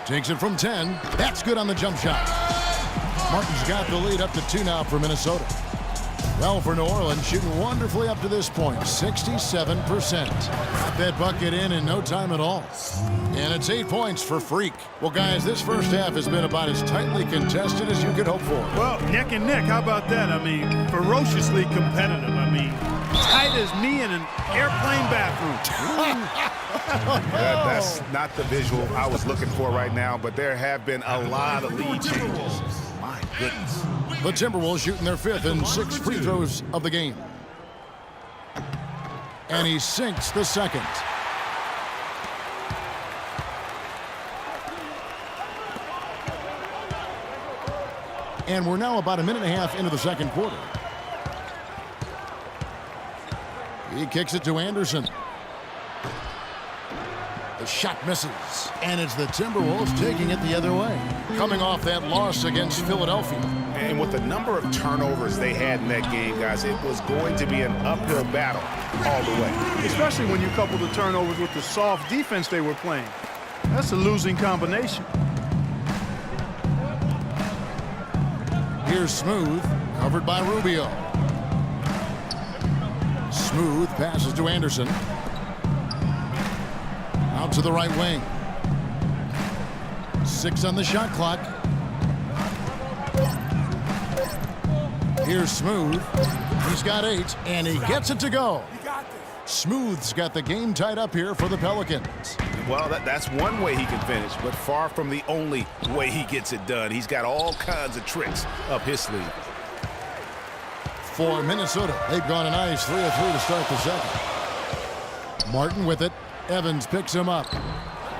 Takes it from 10. That's good on the jump shot. Martin's got the lead up to 2 now for Minnesota. Well, for New Orleans, shooting wonderfully up to this point, 67%. That bucket in no time at all. And it's 8 points for Freak. Well, guys, this first half has been about as tightly contested as you could hope for. Well, neck and neck, how about that? I mean, ferociously competitive. I mean, tight as me in an airplane bathroom. That's not the visual I was looking for right now, but there have been a lot of lead changes. My goodness. The Timberwolves shooting their 5th and 6th free throws of the game. And he sinks the 2nd. And we're now about a minute and a half into the 2nd quarter. He kicks it to Anderson. The shot misses. And it's the Timberwolves taking it the other way. Coming off that loss against Philadelphia. And with the number of turnovers they had in that game, guys, it was going to be an uphill battle all the way. Especially when you couple the turnovers with the soft defense they were playing. That's a losing combination. Here's Smooth, covered by Rubio. Smooth passes to Anderson. Out to the right wing. 6 on the shot clock. Here's Smooth. He's got 8, and he gets it to go. Smooth's got the game tied up here for the Pelicans. Well, that's one way he can finish, but far from the only way he gets it done. He's got all kinds of tricks up his sleeve. For Minnesota, they've gone a nice 3 of 3 to start the 2nd. Martin with it. Evans picks him up.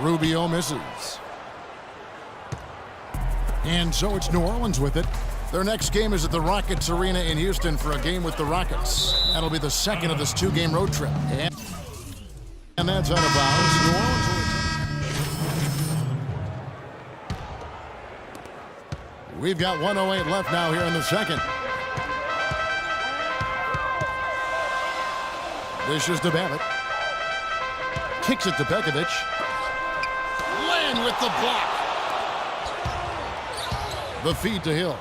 Rubio misses. And so it's New Orleans with it. Their next game is at the Rockets Arena in Houston for a game with the Rockets. That'll be the 2nd of this 2-game road trip. And that's out of bounds. New Orleans. We've got 1:08 left now here in the 2nd. Dishes to Babbitt. Kicks it to Pekovic. Land with the block. The feed to Hill.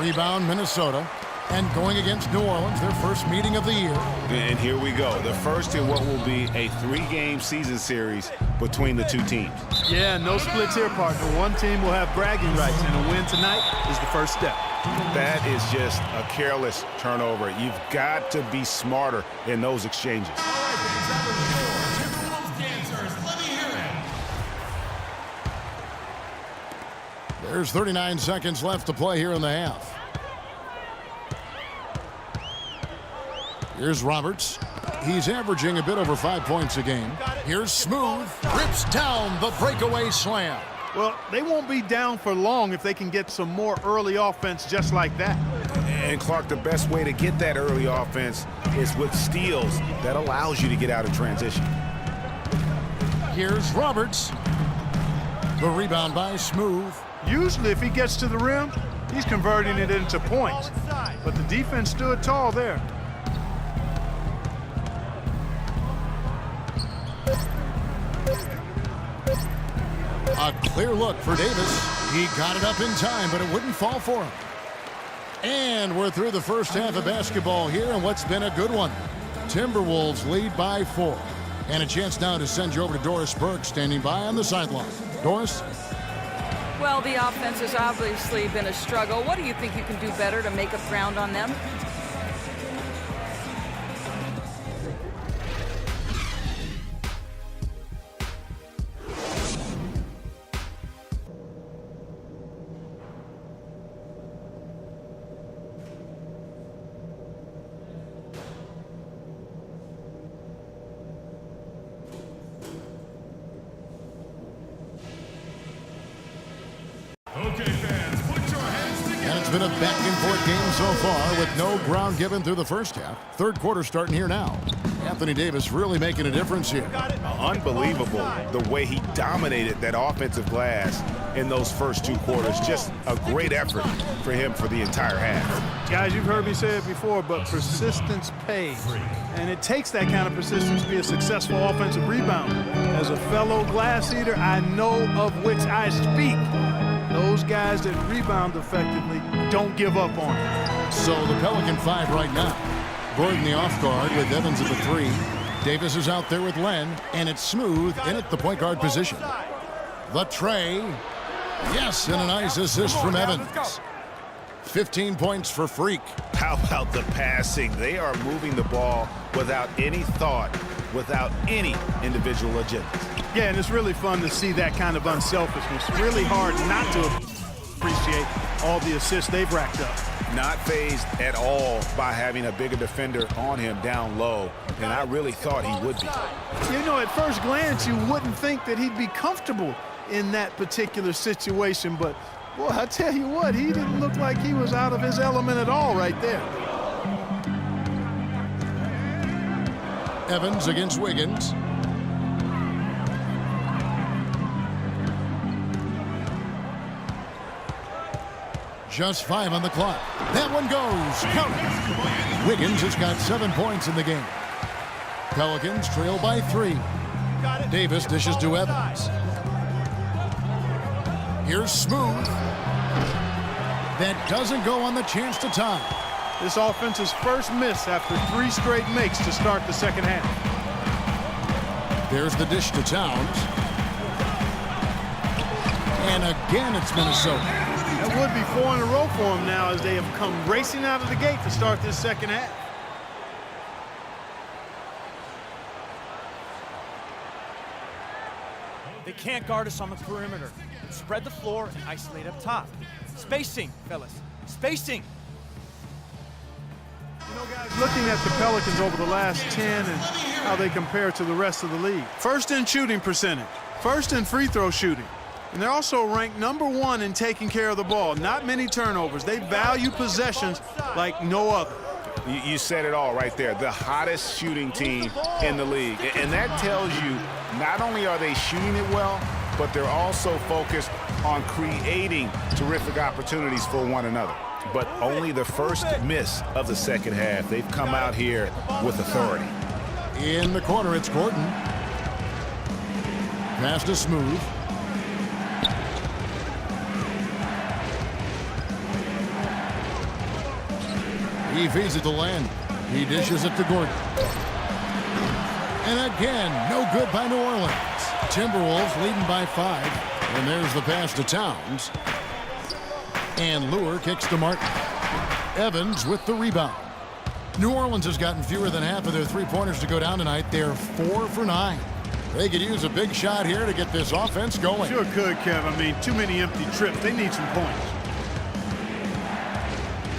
Rebound Minnesota. And going against New Orleans, their first meeting of the year. And here we go. The first in what will be a 3-game season series between the two teams. Yeah, no splits here, partner. One team will have bragging rights, and a win tonight is the first step. That is just a careless turnover. You've got to be smarter in those exchanges. There's 39 seconds left to play here in the half. Here's Roberts. He's averaging a bit over 5 points a game. Here's Smooth. Rips down the breakaway slam. Well, they won't be down for long if they can get some more early offense just like that. And Clark, the best way to get that early offense is with steals that allows you to get out of transition. Here's Roberts. The rebound by Smooth. Usually if he gets to the rim, he's converting it into points. But the defense stood tall there. A clear look for Davis. He got it up in time, but it wouldn't fall for him. And we're through the first half of basketball here in what's been a good one. Timberwolves lead by 4. And a chance now to send you over to Doris Burke, standing by on the sideline. Doris? Well, the offense has obviously been a struggle. What do you think you can do better to make up ground on them? It's been a back-and-forth game so far with no ground given through the first half. Third quarter starting here now. Anthony Davis really making a difference here. Unbelievable the way he dominated that offensive glass in those first 2 quarters. Just a great effort for him for the entire half. Guys, you've heard me say it before, but persistence pays. And it takes that kind of persistence to be a successful offensive rebounder. As a fellow glass eater, I know of which I speak. Those guys that rebound effectively don't give up on it. So the Pelican 5 right now. Gordon the off guard with Evans at the 3. Davis is out there with Len, and it's Smooth in at the point guard position. The tray. Yes, and a nice assist from Evans. 15 points for Freak. How about the passing? They are moving the ball without any thought, without any individual agenda. Yeah, and it's really fun to see that kind of unselfishness. Really hard not to appreciate all the assists they've racked up. Not fazed at all by having a bigger defender on him down low, and I really thought he would be. You know, at first glance, you wouldn't think that he'd be comfortable in that particular situation, but, boy, I tell you what, he didn't look like he was out of his element at all right there. Evans against Wiggins. Just 5 on the clock. That one goes. Count it. Wiggins has got 7 points in the game. Pelicans trail by 3. Davis dishes to Evans. Here's Smooth. That doesn't go on the chance to tie. This offense's first miss after 3 straight makes to start the second half. There's the dish to Towns. And again, it's Minnesota. That would be 4 in a row for them now as they have come racing out of the gate to start this second half. They can't guard us on the perimeter. Spread the floor and isolate up top. Spacing, fellas. Spacing. You know, guys, looking at the Pelicans over the last 10 and how they compare to the rest of the league. First in shooting percentage. First in free throw shooting. And they're also ranked #1 in taking care of the ball. Not many turnovers. They value possessions like no other. You said it all right there. The hottest shooting team in the league. And that tells you not only are they shooting it well, but they're also focused on creating terrific opportunities for one another. But only the first miss of the second half. They've come out here with authority. In the corner, it's Gordon. Pass to Smooth. He feeds it to Len. He dishes it to Gordon. And again, no good by New Orleans. Timberwolves leading by 5. And there's the pass to Towns. And Lure kicks to Martin. Evans with the rebound. New Orleans has gotten fewer than half of their three-pointers to go down tonight. They're 4 for 9. They could use a big shot here to get this offense going. Sure could, Kev. I mean, too many empty trips. They need some points.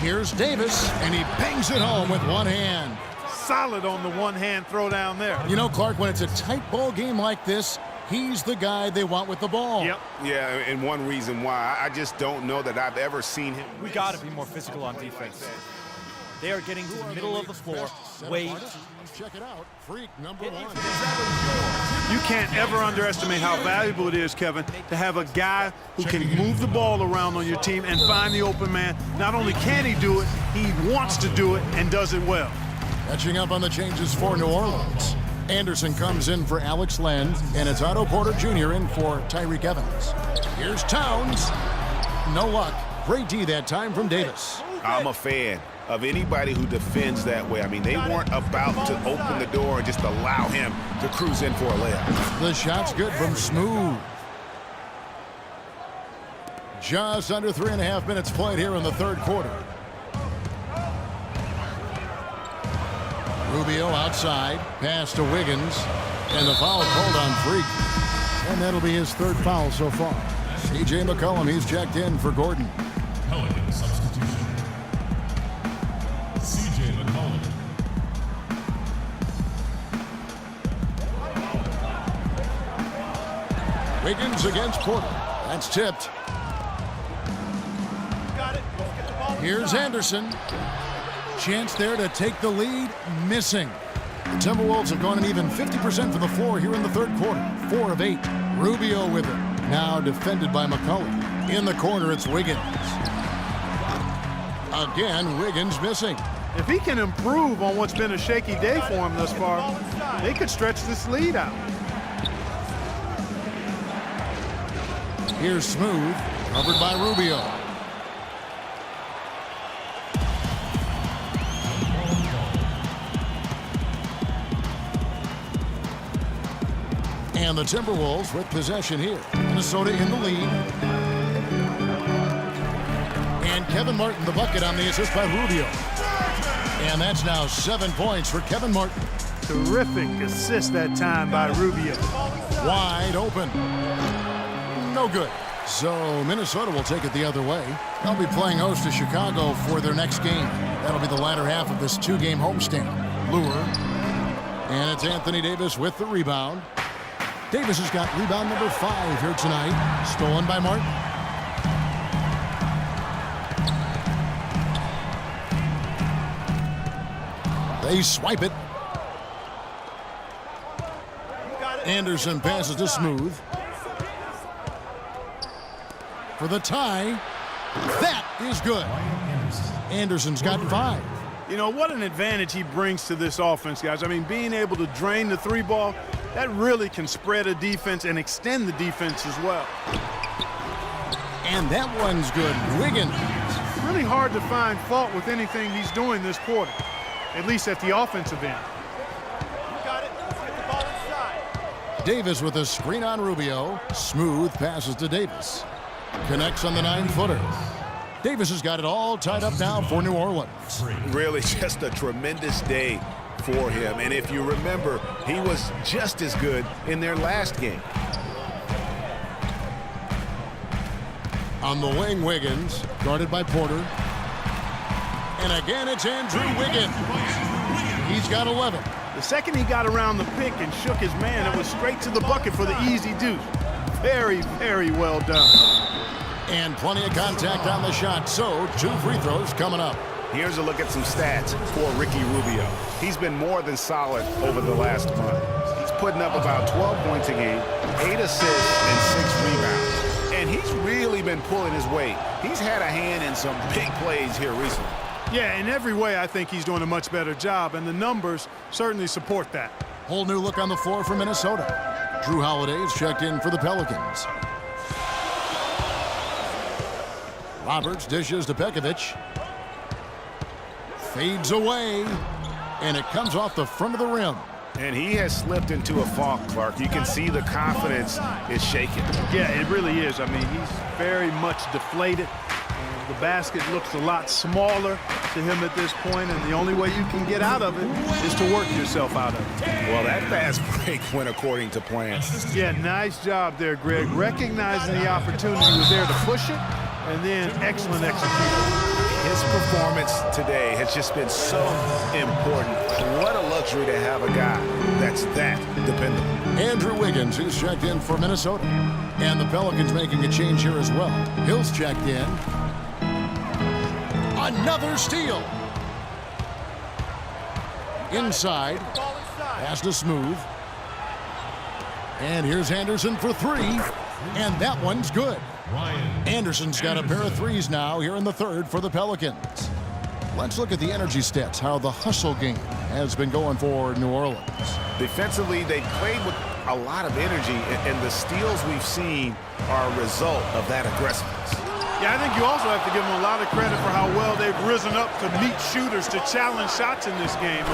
Here's Davis, and he bangs it home with one hand. Solid on the one-hand throw down there. You know, Clark, when it's a tight ball game like this, he's the guy they want with the ball. Yep. Yeah, and one reason why, I just don't know that I've ever seen him. We got to be more physical on defense. They are getting to the middle of the floor way. Check it out. Freak #1. You can't ever underestimate how valuable it is, Kevin, to have a guy who can move the ball around on your team and find the open man. Not only can he do it, he wants to do it and does it well. Catching up on the changes for New Orleans. Anderson comes in for Alex Len, and it's Otto Porter Jr. in for Tyreke Evans. Here's Towns. No luck. Great D that time from Davis. I'm a fan of anybody who defends that way. I mean, they weren't about to open the door and just allow him to cruise in for a layup. The shot's good from Smooth. Just under 3.5 minutes played here in the third quarter. Rubio outside, pass to Wiggins, and the foul called on Freak. And that'll be his third foul so far. C.J. McCollum, he's checked in for Gordon. Pelican substitution. C.J. McCollum. Wiggins against Porter. That's tipped. Got it. Here's Anderson. Chance there to take the lead. Missing. The Timberwolves have gone an even 50% from the floor here in the third quarter. 4 of 8. Rubio with it. Now defended by McCullough. In the corner, it's Wiggins. Again, Wiggins missing. If he can improve on what's been a shaky day for him thus far, they could stretch this lead out. Here's Smooth, covered by Rubio. And the Timberwolves with possession here. Minnesota in the lead. And Kevin Martin the bucket on the assist by Rubio. And that's now 7 points for Kevin Martin. Terrific assist that time by Rubio. Wide open. No good. So Minnesota will take it the other way. They'll be playing host to Chicago for their next game. That'll be the latter half of this 2-game homestand. Lure. And it's Anthony Davis with the rebound. Davis has got rebound number 5 here tonight. Stolen by Martin. They swipe it. Anderson passes to Smooth. For the tie. That is good. Anderson's got 5. You know, what an advantage he brings to this offense, guys. I mean, being able to drain the 3-ball, that really can spread a defense and extend the defense as well. And that one's good. Wiggins. Really hard to find fault with anything he's doing this quarter, at least at the offensive end. You got it. Let's get the ball inside. Davis with a screen on Rubio. Smooth passes to Davis. Connects on the 9-footer. Davis has got it all tied up now for New Orleans. Really just a tremendous day for him. And if you remember, he was just as good in their last game. On the wing, Wiggins, guarded by Porter. And again, it's Andrew Wiggins. He's got 11. The second he got around the pick and shook his man, it was straight to the bucket for the easy deuce. Very, very well done. And plenty of contact on the shot, so 2 free throws coming up. Here's a look at some stats for Ricky Rubio. He's been more than solid over the last month. He's putting up about 12 points a game, 8 assists, and 6 rebounds. And he's really been pulling his weight. He's had a hand in some big plays here recently. Yeah, in every way, I think he's doing a much better job, and the numbers certainly support that. Whole new look on the floor for Minnesota. Drew Holiday's checked in for the Pelicans. Roberts dishes to Pekovic. Fades away, and it comes off the front of the rim. And he has slipped into a funk, Clark. You can see the confidence is shaking. Yeah, it really is. I mean, he's very much deflated. The basket looks a lot smaller to him at this point, and the only way you can get out of it is to work yourself out of it. Well, that fast break went according to plan. Yeah, nice job there, Greg. Recognizing the opportunity was there to push it, and then excellent execution. His performance today has just been so important. What a luxury to have a guy that's that dependable. Andrew Wiggins, who's checked in for Minnesota. And the Pelicans making a change here as well. Hill's checked in. Another steal. Inside. Pass to Smooth. And here's Anderson for 3. And that one's good. Anderson's got a pair of 3s now here in the third for the Pelicans. Let's look at the energy stats, how the hustle game has been going for New Orleans. Defensively, they played with a lot of energy, and the steals we've seen are a result of that aggressiveness. Yeah, I think you also have to give them a lot of credit for how well they've risen up to meet shooters, to challenge shots in this game.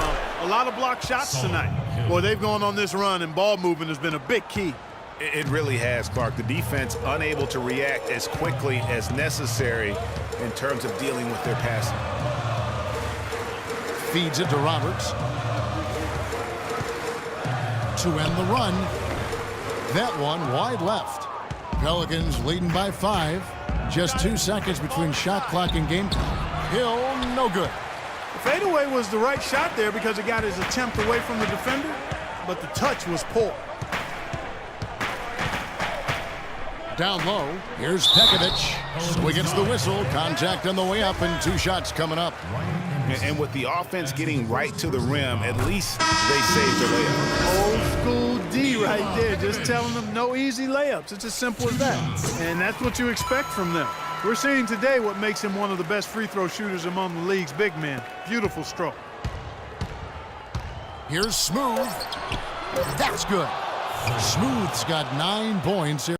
A lot of blocked shots tonight. Boy, they've gone on this run, and ball movement has been a big key. It really has, Clark. The defense unable to react as quickly as necessary in terms of dealing with their passing. Feeds it to Roberts. To end the run. That one wide left. Pelicans leading by 5. Just 2 seconds between shot clock and game time. Hill, no good. The fadeaway was the right shot there because it got his attempt away from the defender, but the touch was poor. down low. Here's Pekovic. So he gets the whistle. Contact on the way up and 2 shots coming up. And with the offense getting right to the rim, at least they saved the layup. Old school D right there, just telling them no easy layups. It's as simple as that. And that's what you expect from them. We're seeing today what makes him one of the best free throw shooters among the league's big men. Beautiful stroke. Here's Smooth. That's good. Smooth's got 9 points here.